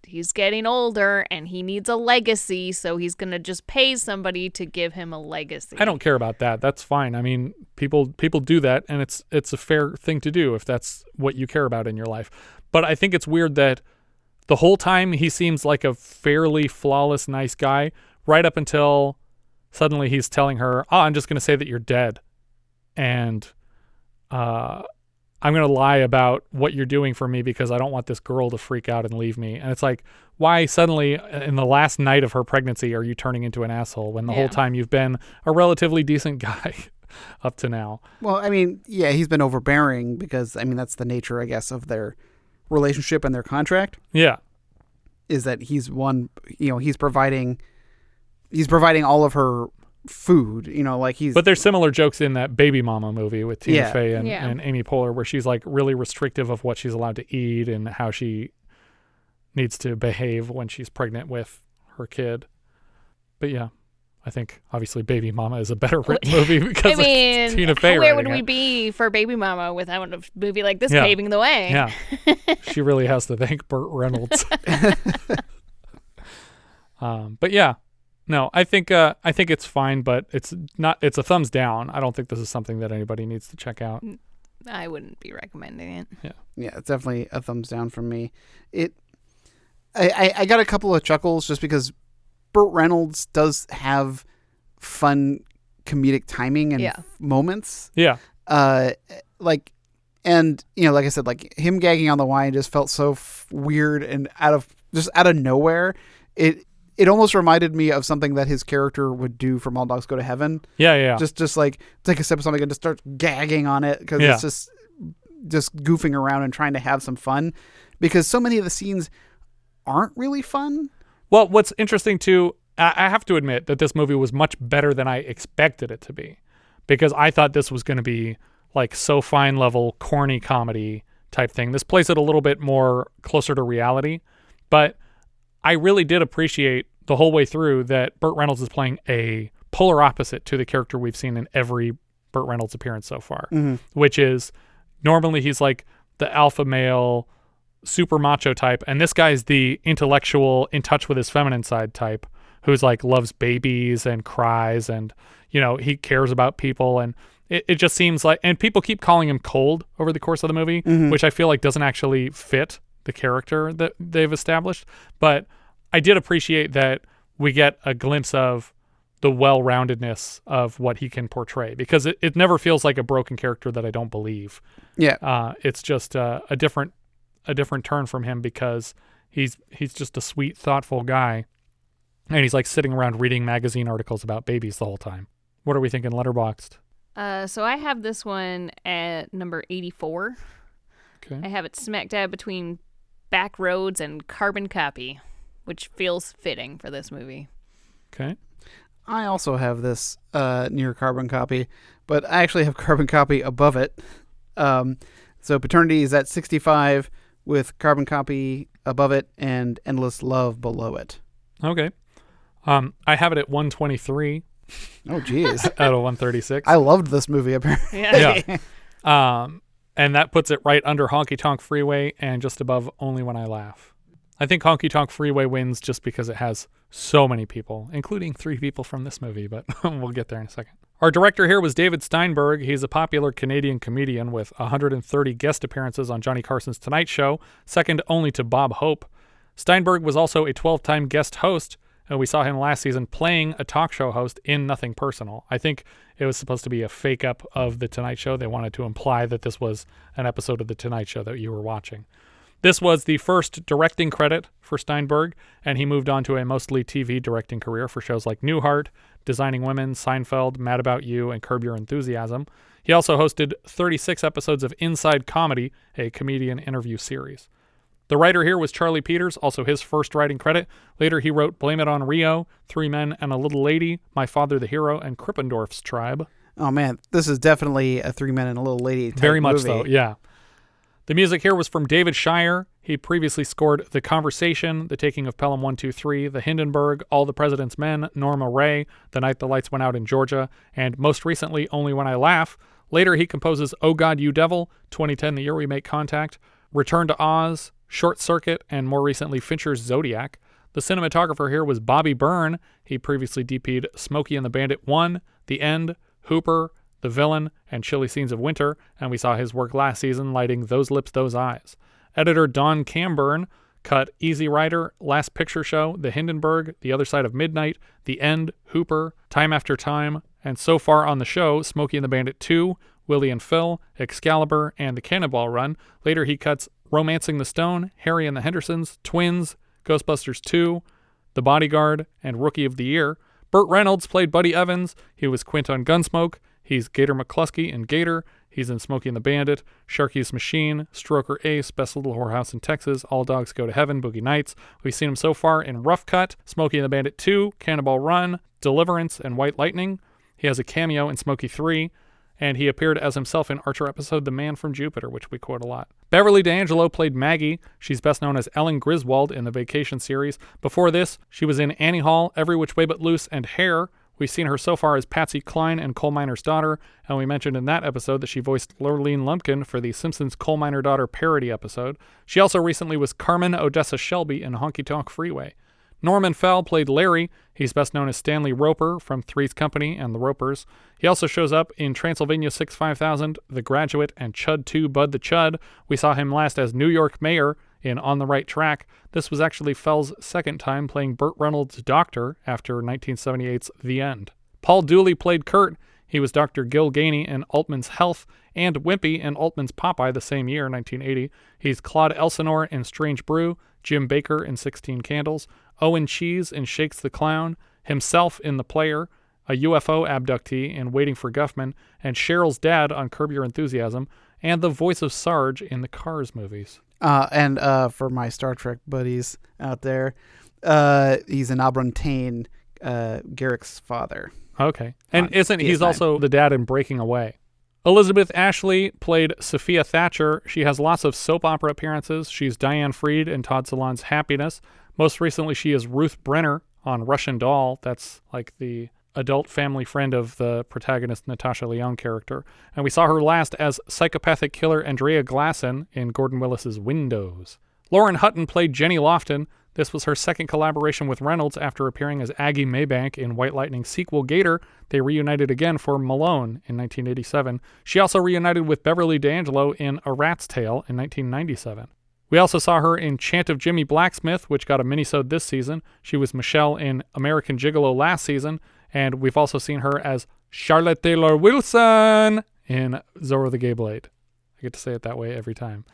he's getting older and he needs a legacy, so he's going to just pay somebody to give him a legacy. I don't care about that. That's fine. I mean, people do that, and it's a fair thing to do if that's what you care about in your life. But I think it's weird that the whole time he seems like a fairly flawless, nice guy, right up until suddenly he's telling her, oh, I'm just going to say that you're dead. And I'm going to lie about what you're doing for me because I don't want this girl to freak out and leave me. And it's like, why suddenly in the last night of her pregnancy are you turning into an asshole when the whole time you've been a relatively decent guy up to now? Well, I mean, yeah, he's been overbearing because, I mean, that's the nature, I guess, of their relationship and their contract. Yeah. Is that he's providing all of her food, But there's similar jokes in that Baby Mama movie with Tina Fey and Amy Poehler where she's like really restrictive of what she's allowed to eat and how she needs to behave when she's pregnant with her kid. But yeah, I think obviously Baby Mama is a better written movie because it's Tina Fey. Where would we be for Baby Mama without a movie like this paving the way? Yeah. She really has to thank Burt Reynolds. But yeah. No, I think it's fine, but it's a thumbs down. I don't think this is something that anybody needs to check out. I wouldn't be recommending it. Yeah. Yeah, it's definitely a thumbs down from me. I got a couple of chuckles just because Burt Reynolds does have fun comedic timing and moments. Yeah. Like I said, like him gagging on the wine just felt so weird and out of nowhere. It almost reminded me of something that his character would do from All Dogs Go to Heaven. Yeah. Just like take a sip of something and just start gagging on it because it's just goofing around and trying to have some fun because so many of the scenes aren't really fun. Well, what's interesting too, I have to admit that this movie was much better than I expected it to be because I thought this was going to be like so fine level, corny comedy type thing. This plays it a little bit more closer to reality, but I really did appreciate the whole way through that Burt Reynolds is playing a polar opposite to the character we've seen in every Burt Reynolds appearance so far, which is normally he's like the alpha male, super macho type. And this guy's the intellectual, in touch with his feminine side type who's like loves babies and cries and, he cares about people. And it just seems like, and people keep calling him cold over the course of the movie, which I feel like doesn't actually fit the character that they've established. But I did appreciate that we get a glimpse of the well-roundedness of what he can portray because it never feels like a broken character that I don't believe. Yeah. It's just a different turn from him because he's just a sweet, thoughtful guy. And he's like sitting around reading magazine articles about babies the whole time. What are we thinking Letterboxd? So I have this one at number 84. Okay. I have it smack dab between Back Roads and Carbon Copy, which feels fitting for this movie. Okay. I also have this near Carbon Copy, but I actually have Carbon Copy above it. So Paternity is at 65 with Carbon Copy above it and Endless Love below it. Okay. I have it at 123. Oh, geez. Out of 136. I loved this movie, apparently. Yeah. And that puts it right under Honky Tonk Freeway and just above Only When I Laugh. I think Honky Tonk Freeway wins just because it has so many people, including 3 people from this movie, but we'll get there in a second. Our director here was David Steinberg. He's a popular Canadian comedian with 130 guest appearances on Johnny Carson's Tonight Show, second only to Bob Hope. Steinberg was also a 12-time guest host, and we saw him last season playing a talk show host in Nothing Personal. I think it was supposed to be a fake-up of The Tonight Show. They wanted to imply that this was an episode of The Tonight Show that you were watching. This was the first directing credit for Steinberg, and he moved on to a mostly TV directing career for shows like Newhart, Designing Women, Seinfeld, Mad About You, and Curb Your Enthusiasm. He also hosted 36 episodes of Inside Comedy, a comedian interview series. The writer here was Charlie Peters, also his first writing credit. Later he wrote Blame It on Rio, 3 Men and a Little Lady, My Father the Hero, and Krippendorf's Tribe. Oh man, this is definitely a 3 Men and a Little Lady type Very much movie. so, yeah. The music here was from David Shire. He previously scored The Conversation, The Taking of Pelham 123, The Hindenburg, All the President's Men, Norma Ray, The Night the Lights Went Out in Georgia, and most recently, Only When I Laugh. Later he composes Oh God, You Devil, 2010, The Year We Make Contact, Return to Oz, Short Circuit, and more recently Fincher's Zodiac. The cinematographer here was Bobby Byrne. He previously DP'd Smokey and the Bandit 1, The End, Hooper, The Villain, and Chilly Scenes of Winter, and we saw his work last season lighting Those Lips, Those Eyes. Editor Don Camburn cut Easy Rider, Last Picture Show, The Hindenburg, The Other Side of Midnight, The End, Hooper, Time After Time, and so far on the show, Smokey and the Bandit 2, Willie and Phil, Excalibur, and The Cannonball Run. Later he cuts Romancing the Stone, Harry and the Hendersons, Twins, Ghostbusters 2, The Bodyguard, and Rookie of the Year. Burt Reynolds played Buddy Evans. He was Quint on Gunsmoke. He's Gator McCluskey in Gator. He's in Smokey and the Bandit, Sharky's Machine, Stroker Ace, Best Little Whorehouse in Texas, All Dogs Go to Heaven, Boogie Nights. We've seen him so far in Rough Cut, Smokey and the Bandit 2, Cannonball Run, Deliverance, and White Lightning. He has a cameo in Smokey 3. And he appeared as himself in Archer episode The Man from Jupiter, which we quote a lot. Beverly D'Angelo played Maggie. She's best known as Ellen Griswold in the Vacation series. Before this, she was in Annie Hall, Every Which Way But Loose, and Hair. We've seen her so far as Patsy Cline in Coal Miner's Daughter, and we mentioned in that episode that she voiced Lurleen Lumpkin for the Simpsons Coal Miner Daughter parody episode. She also recently was Carmen Odessa Shelby in Honky Tonk Freeway. Norman Fell played Larry. He's best known as Stanley Roper from Three's Company and The Ropers. He also shows up in Transylvania 6-5000, The Graduate, and Chud 2 Bud the Chud. We saw him last as New York Mayor in On the Right Track. This was actually Fell's second time playing Burt Reynolds' doctor after 1978's The End. Paul Dooley played Kurt. He was Dr. Gil Ganey in Altman's Health and Wimpy in Altman's Popeye the same year, 1980. He's Claude Elsinore in Strange Brew, Jim Baker in 16 Candles, Owen Cheese in Shakes the Clown, himself in The Player, a UFO abductee in Waiting for Guffman, and Cheryl's dad on Curb Your Enthusiasm, and the voice of Sarge in the Cars movies. And for my Star Trek buddies out there, he's an Abrantane, Garrick's father. Okay. And he's also the dad in Breaking Away. Elizabeth Ashley played Sophia Thatcher. She has lots of soap opera appearances. She's Diane Freed in Todd Solondz's Happiness. Most recently, she is Ruth Brenner on Russian Doll. That's like the adult family friend of the protagonist Natasha Lyonne character. And we saw her last as psychopathic killer Andrea Glasson in Gordon Willis's Windows. Lauren Hutton played Jenny Lofton. This was her second collaboration with Reynolds after appearing as Aggie Maybank in White Lightning's sequel Gator. They reunited again for Malone in 1987. She also reunited with Beverly D'Angelo in A Rat's Tale in 1997. We also saw her in Chant of Jimmy Blacksmith, which got a minisode this season. She was Michelle in American Gigolo last season, and we've also seen her as Charlotte Taylor Wilson in Zorro the Gay Blade. I get to say it that way every time.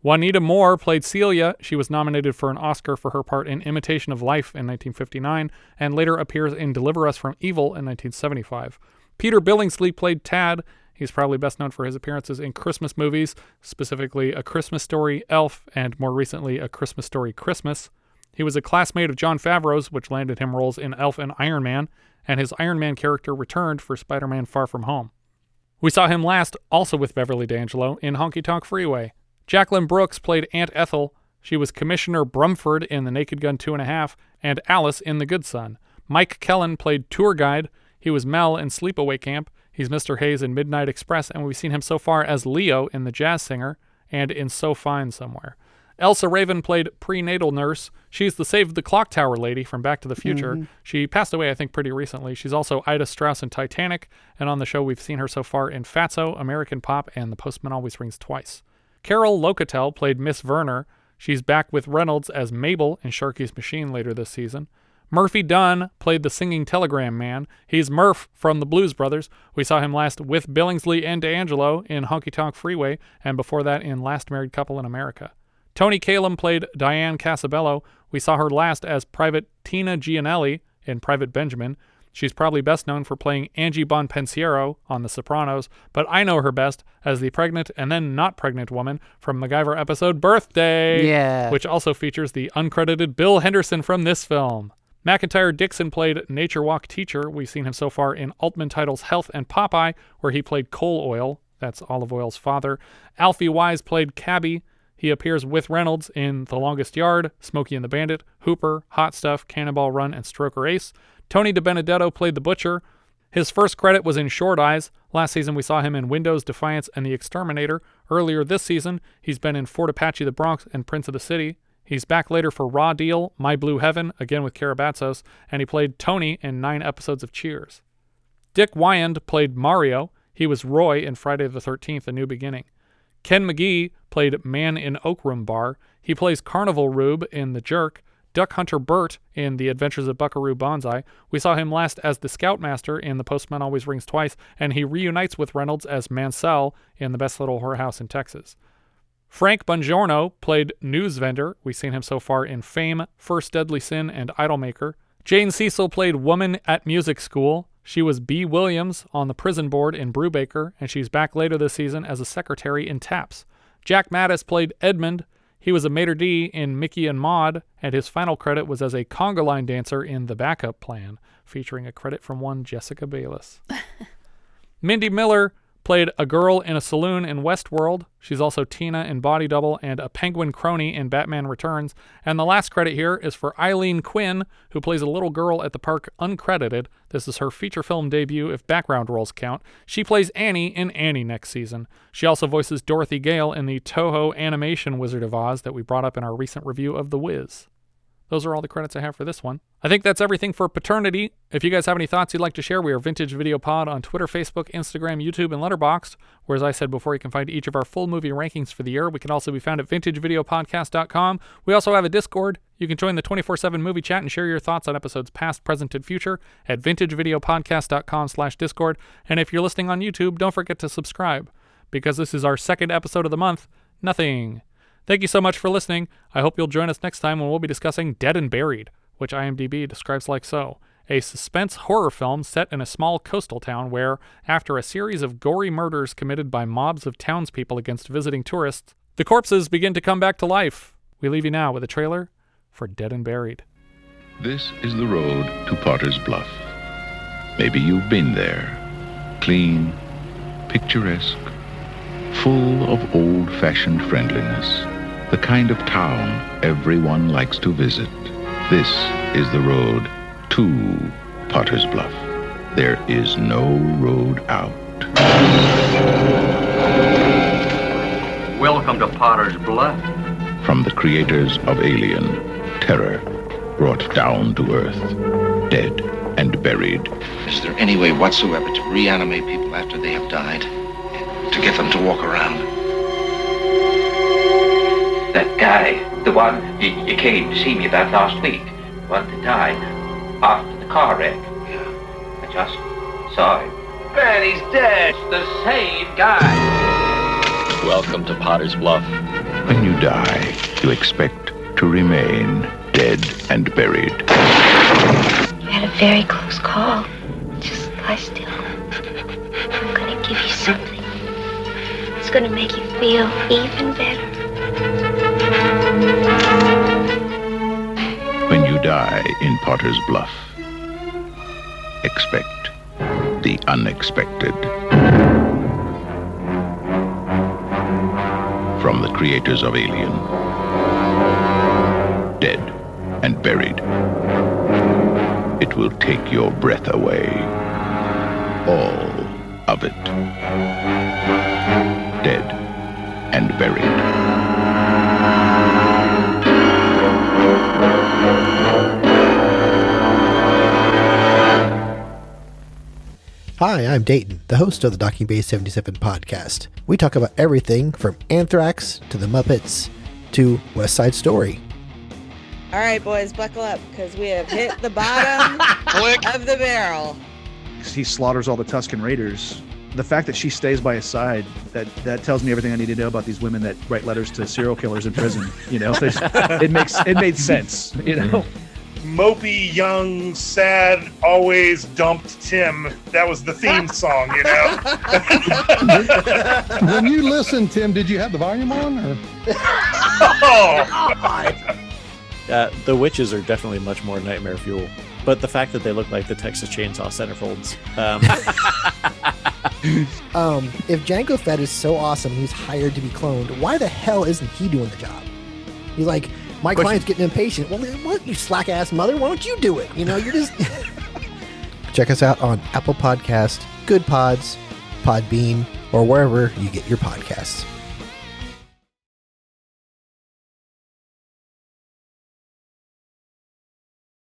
Juanita Moore played Celia. She was nominated for an Oscar for her part in Imitation of Life in 1959, and later appears in Deliver Us from Evil in 1975. Peter Billingsley played Tad. He's probably best known for his appearances in Christmas movies, specifically A Christmas Story, Elf, and more recently A Christmas Story Christmas. He was a classmate of Jon Favreau's, which landed him roles in Elf and Iron Man, and his Iron Man character returned for Spider-Man Far From Home. We saw him last, also with Beverly D'Angelo, in Honky Tonk Freeway. Jacqueline Brooks played Aunt Ethel. She was Commissioner Brumford in The Naked Gun 2.5 and Alice in The Good Son. Mike Kellen played Tour Guide. He was Mel in Sleepaway Camp. He's Mr. Hayes in Midnight Express, and we've seen him so far as Leo in The Jazz Singer and in So Fine Somewhere. Elsa Raven played Prenatal Nurse. She's the Save the Clock Tower lady from Back to the Future. Mm-hmm. She passed away, I think, pretty recently. She's also Ida Strauss in Titanic, and on the show we've seen her so far in Fatso, American Pop, and The Postman Always Rings Twice. Carol Locatel played Miss Verner. She's back with Reynolds as Mabel in Sharky's Machine later this season. Murphy Dunn played the Singing Telegram Man. He's Murph from the Blues Brothers. We saw him last with Billingsley and D'Angelo in Honky Tonk Freeway, and before that in Last Married Couple in America. Toni Kalem played Diane Casabello. We saw her last as Private Tina Gianelli in Private Benjamin. She's probably best known for playing Angie Bonpensiero on The Sopranos, but I know her best as the pregnant and then not pregnant woman from MacGyver episode Birthday, Yeah. which also features the uncredited Bill Henderson from this film. McIntyre Dixon played Nature Walk Teacher. We've seen him so far in Altman titles Health and Popeye, where he played Coal Oil. That's Olive Oil's father. Alfie Wise played Cabby. He appears with Reynolds in The Longest Yard, Smokey and the Bandit, Hooper, Hot Stuff, Cannonball Run, and Stroker Ace. Tony DiBenedetto played the Butcher. His first credit was in Short Eyes. Last season we saw him in Windows, Defiance, and The Exterminator. Earlier this season, he's been in Fort Apache, the Bronx, and Prince of the City. He's back later for Raw Deal, My Blue Heaven, again with Karabatsos, and he played Tony in 9 episodes of Cheers. Dick Wyand played Mario. He was Roy in Friday the 13th, A New Beginning. Ken McGee played Man in Oak Room Bar. He plays Carnival Rube in The Jerk. Duck Hunter Burt in The Adventures of Buckaroo Banzai. We saw him last as the Scoutmaster in The Postman Always Rings Twice, and he reunites with Reynolds as Mansell in The Best Little Whorehouse in Texas. Frank Bongiorno played News Vendor. We've seen him so far in Fame, First Deadly Sin, and Idolmaker. Jane Cecil played Woman at Music School. She was Bee Williams on the prison board in Brubaker, and she's back later this season as a secretary in Taps. Jack Mattis played Edmund. He was a maitre d' in Mickey and Maude, and his final credit was as a conga line dancer in The Backup Plan, featuring a credit from one Jessica Bayless. Mindy Miller played a girl in a saloon in Westworld. She's also Tina in Body Double and a penguin crony in Batman Returns. And the last credit here is for Eileen Quinn, who plays a little girl at the park uncredited. This is her feature film debut if background roles count. She plays Annie in Annie next season. She also voices Dorothy Gale in the Toho animation Wizard of Oz that we brought up in our recent review of The Wiz. Those are all the credits I have for this one. I think that's everything for Paternity. If you guys have any thoughts you'd like to share, we are Vintage Video Pod on Twitter, Facebook, Instagram, YouTube, and Letterboxd, where, as I said before, you can find each of our full movie rankings for the year. We can also be found at vintagevideopodcast.com. We also have a Discord. You can join the 24/7 movie chat and share your thoughts on episodes past, present, and future at vintagevideopodcast.com/Discord. And if you're listening on YouTube, don't forget to subscribe, because this is our second episode of the month. Nothing. Thank you so much for listening. I hope you'll join us next time when we'll be discussing Dead and Buried, which IMDb describes like so: a suspense horror film set in a small coastal town where, after a series of gory murders committed by mobs of townspeople against visiting tourists, the corpses begin to come back to life. We leave you now with a trailer for Dead and Buried. This is the road to Potter's Bluff. Maybe you've been there. Clean, picturesque, full of old-fashioned friendliness. The kind of town everyone likes to visit. This is the road to Potter's Bluff. There is no road out. Welcome to Potter's Bluff. From the creators of Alien, terror brought down to Earth, dead and buried. Is there any way whatsoever to reanimate people after they have died? To get them to walk around? That guy, the one you came to see me about last week, the one that died after the car wreck. Yeah. I just saw him. Man, he's dead. It's the same guy. Welcome to Potter's Bluff. When you die, you expect to remain dead and buried. You had a very close call. Just lie still. I'm gonna give you something. It's gonna make you feel even better. When you die in Potter's Bluff, expect the unexpected. From the creators of Alien, dead and buried. It will take your breath away. All of it. Dead and buried. Hi, I'm Dayton, the host of the Docking Bay 77 podcast. We talk about everything from Anthrax to the Muppets to West Side Story. All right, boys, buckle up, because we have hit the bottom of the barrel. He slaughters all the Tusken Raiders. The fact that she stays by his side, that tells me everything I need to know about these women that write letters to serial killers in prison. You know, it made sense, you know. mopey, young, sad, always dumped Tim. That was the theme song, you know? When you listened, Tim, did you have the volume on? Or? The witches are definitely much more nightmare fuel. But the fact that they look like the Texas Chainsaw centerfolds. If Jango Fett is so awesome, he's hired to be cloned, why the hell isn't he doing the job? He's like, my client's getting impatient. Well, what, you slack-ass mother? Why don't you do it? You know, you're just... Check us out on Apple Podcast, Good Pods, Podbean, or wherever you get your podcasts.